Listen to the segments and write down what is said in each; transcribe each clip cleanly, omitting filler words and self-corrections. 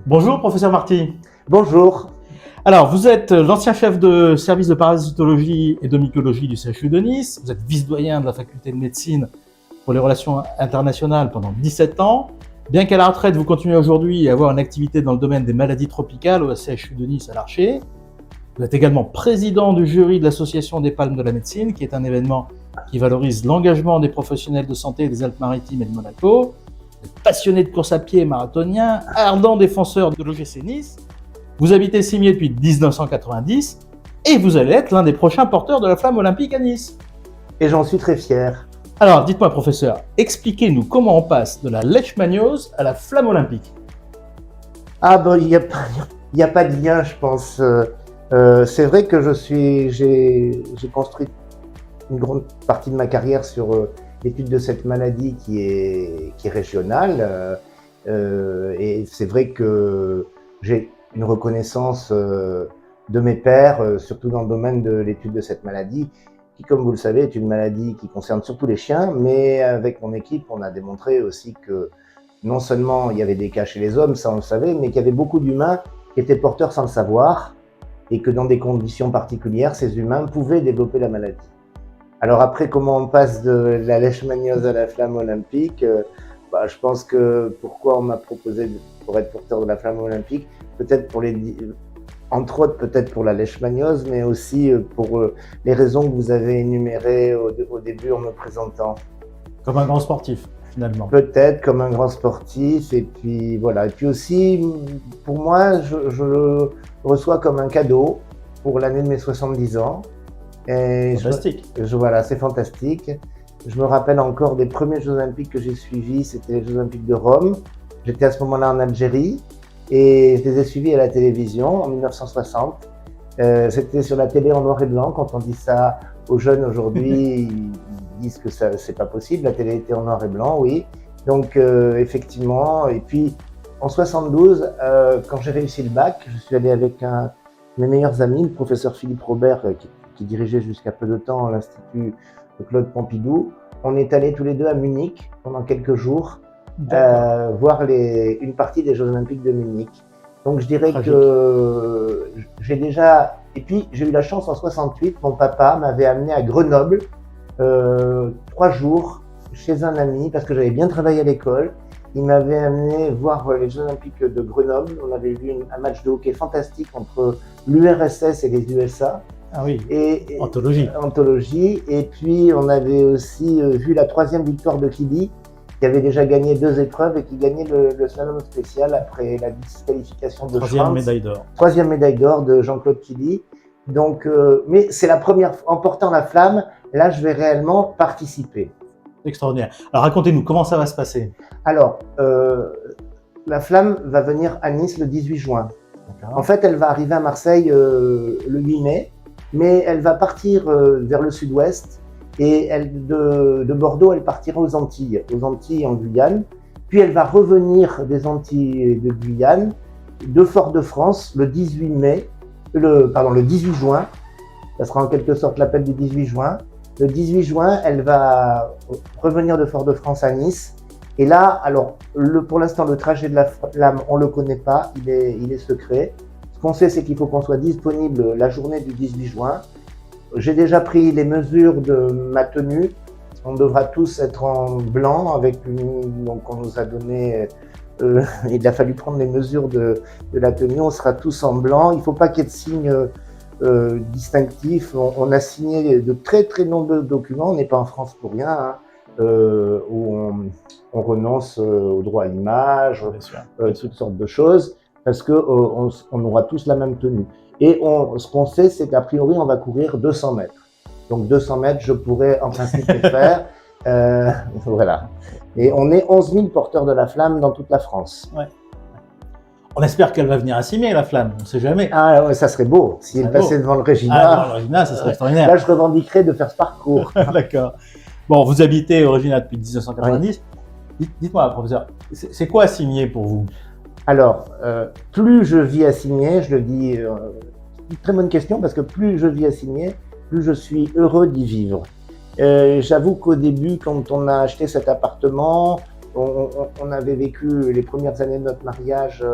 Bonjour, professeur Marty. Bonjour. Alors, vous êtes l'ancien chef de service de parasitologie et de mycologie du CHU de Nice. Vous êtes vice-doyen de la faculté de médecine pour les relations internationales pendant 17 ans. Bien qu'à la retraite, vous continuez aujourd'hui à avoir une activité dans le domaine des maladies tropicales au CHU de Nice à l'Archer. Vous êtes également président du jury de l'Association des Palmes de la médecine, qui est un événement qui valorise l'engagement des professionnels de santé des Alpes-Maritimes et de Monaco. Vous êtes passionné de course à pied marathonien, ardent défenseur de l'OGC Nice. Vous habitez Cimiez depuis 1990 et vous allez être l'un des prochains porteurs de la flamme olympique à Nice. Et j'en suis très fier. Alors, dites-moi, professeur, expliquez-nous comment on passe de la leishmaniose à la flamme olympique. Ah ben, il n'y a pas de lien, je pense. C'est vrai que j'ai construit une grande partie de ma carrière sur l'étude de cette maladie qui est régionale. Et c'est vrai que j'ai une reconnaissance de mes pairs, surtout dans le domaine de l'étude de cette maladie, qui, comme vous le savez, est une maladie qui concerne surtout les chiens, mais avec mon équipe, on a démontré aussi que non seulement il y avait des cas chez les hommes, ça on le savait, mais qu'il y avait beaucoup d'humains qui étaient porteurs sans le savoir, et que dans des conditions particulières, ces humains pouvaient développer la maladie. Alors après, comment on passe de la leishmaniose à la flamme olympique, je pense que pourquoi on m'a proposé pour être porteur de la flamme olympique, peut-être entre autres peut-être pour la leishmaniose, mais aussi pour les raisons que vous avez énumérées au début en me présentant. Comme un grand sportif, finalement. Peut-être comme un grand sportif, et puis voilà. Et puis aussi, pour moi, je le reçois comme un cadeau pour l'année de mes 70 ans. Et fantastique. Voilà, c'est fantastique. Je me rappelle encore des premiers Jeux Olympiques que j'ai suivis, c'était les Jeux Olympiques de Rome. J'étais à ce moment-là en Algérie et je les ai suivis à la télévision en 1960. C'était sur la télé en noir et blanc. Quand on dit ça aux jeunes aujourd'hui, ils disent que ça, c'est pas possible. La télé était en noir et blanc, oui. Donc effectivement, et puis en 72, quand j'ai réussi le bac, je suis allé avec un de mes meilleurs amis, le professeur Philippe Robert, qui dirigeait jusqu'à peu de temps l'Institut de Claude Pompidou. On est allés tous les deux à Munich pendant quelques jours voir une partie des Jeux Olympiques de Munich. Donc je dirais que j'ai déjà... Et puis j'ai eu la chance en 68, mon papa m'avait amené à Grenoble 3 jours chez un ami parce que j'avais bien travaillé à l'école. Il m'avait amené voir les Jeux Olympiques de Grenoble. On avait vu un match de hockey fantastique entre l'URSS et les USA. Ah oui, anthologie. Et puis on avait aussi vu la 3e victoire de Kili, qui avait déjà gagné 2 épreuves et qui gagnait le slalom spécial après la disqualification de 3e médaille d'or. 3e médaille d'or de Jean-Claude Kili. Donc, mais c'est la première fois, en portant la flamme, là je vais réellement participer. Extraordinaire. Alors racontez-nous, comment ça va se passer? Alors, la flamme va venir à Nice le 18 juin. En fait, elle va arriver à Marseille le 8 mai, mais elle va partir vers le sud-ouest et de Bordeaux, elle partira aux Antilles en Guyane. Puis elle va revenir des Antilles de Guyane, de Fort-de-France le 18 juin. Ça sera en quelque sorte l'appel du 18 juin. Le 18 juin, elle va revenir de Fort-de-France à Nice. Et là, alors, pour l'instant, le trajet de la flamme, on ne le connaît pas, il est secret. Ce qu'on sait, c'est qu'il faut qu'on soit disponible la journée du 18 juin. J'ai déjà pris les mesures de ma tenue. On devra tous être en blanc, donc on nous a donné... il a fallu prendre les mesures de la tenue, on sera tous en blanc. Il ne faut pas qu'il y ait de signes distinctifs. On a signé de très très nombreux documents, on n'est pas en France pour rien, hein, où on renonce au droit à l'image, toutes sortes de choses, parce qu'on aura tous la même tenue. Et ce qu'on sait, c'est qu'a priori, on va courir 200 mètres. Donc 200 mètres, je pourrais en principe les faire. Voilà. Et on est 11 000 porteurs de la flamme dans toute la France. Ouais. On espère qu'elle va venir à Cimiez, la flamme, on ne sait jamais. Ah ouais, ça serait beau. Si elle passait devant le Régina, ça serait extraordinaire. Là, je revendiquerais de faire ce parcours. D'accord. Bon, vous habitez au Régina depuis 1990. Oui. Dites-moi, professeur, c'est quoi Cimiez pour vous? Alors, plus je vis à Cimiez, je le dis, une très bonne question, parce que plus je vis à Cimiez, plus je suis heureux d'y vivre. J'avoue qu'au début, quand on a acheté cet appartement, on avait vécu les premières années de notre mariage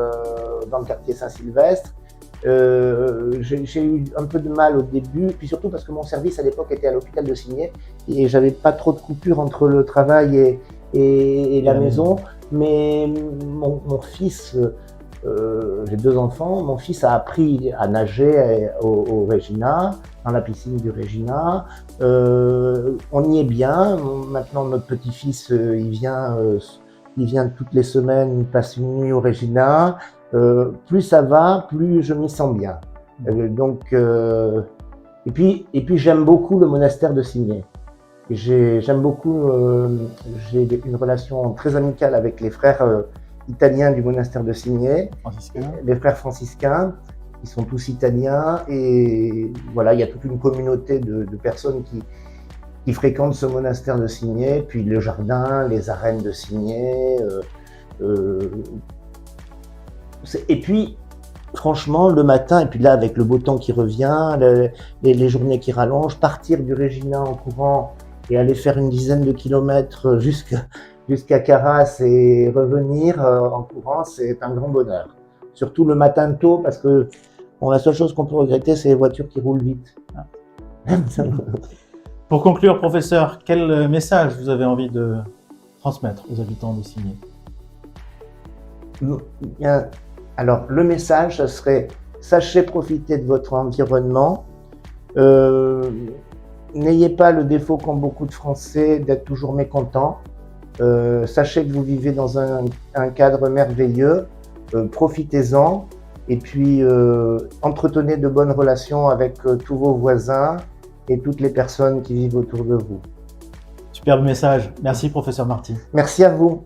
dans le quartier Saint-Sylvestre. J'ai eu un peu de mal au début, puis surtout parce que mon service à l'époque était à l'hôpital de Cigné et j'avais pas trop de coupure entre le travail et la maison. Mais mon fils, j'ai 2 enfants, mon fils a appris à nager au Regina, dans la piscine du Regina. On y est bien. Maintenant, notre petit-fils, il vient toutes les semaines, il passe une nuit au Regina. Plus ça va, plus je m'y sens bien. Et puis j'aime beaucoup le monastère de Cigné. J'aime beaucoup, j'ai une relation très amicale avec les frères italiens du monastère de Cigné, les frères franciscains, ils sont tous italiens et voilà, il y a toute une communauté de personnes qui fréquentent ce monastère de Cigné, puis le jardin, les arènes de Cigné. Et puis, franchement, le matin, et puis là, avec le beau temps qui revient, les journées qui rallongent, partir du Regina en courant et aller faire une dizaine de kilomètres jusqu'à Carras et revenir en courant, c'est un grand bonheur. Surtout le matin tôt, parce que bon, la seule chose qu'on peut regretter, c'est les voitures qui roulent vite. Pour conclure, professeur, quel message vous avez envie de transmettre aux habitants de Cigné? Alors, le message, ce serait sachez profiter de votre environnement. N'ayez pas le défaut qu'ont beaucoup de Français d'être toujours mécontents. Sachez que vous vivez dans un cadre merveilleux. Profitez-en. Et puis, entretenez de bonnes relations avec tous vos voisins et toutes les personnes qui vivent autour de vous. Superbe message. Merci, professeur Marty. Merci à vous.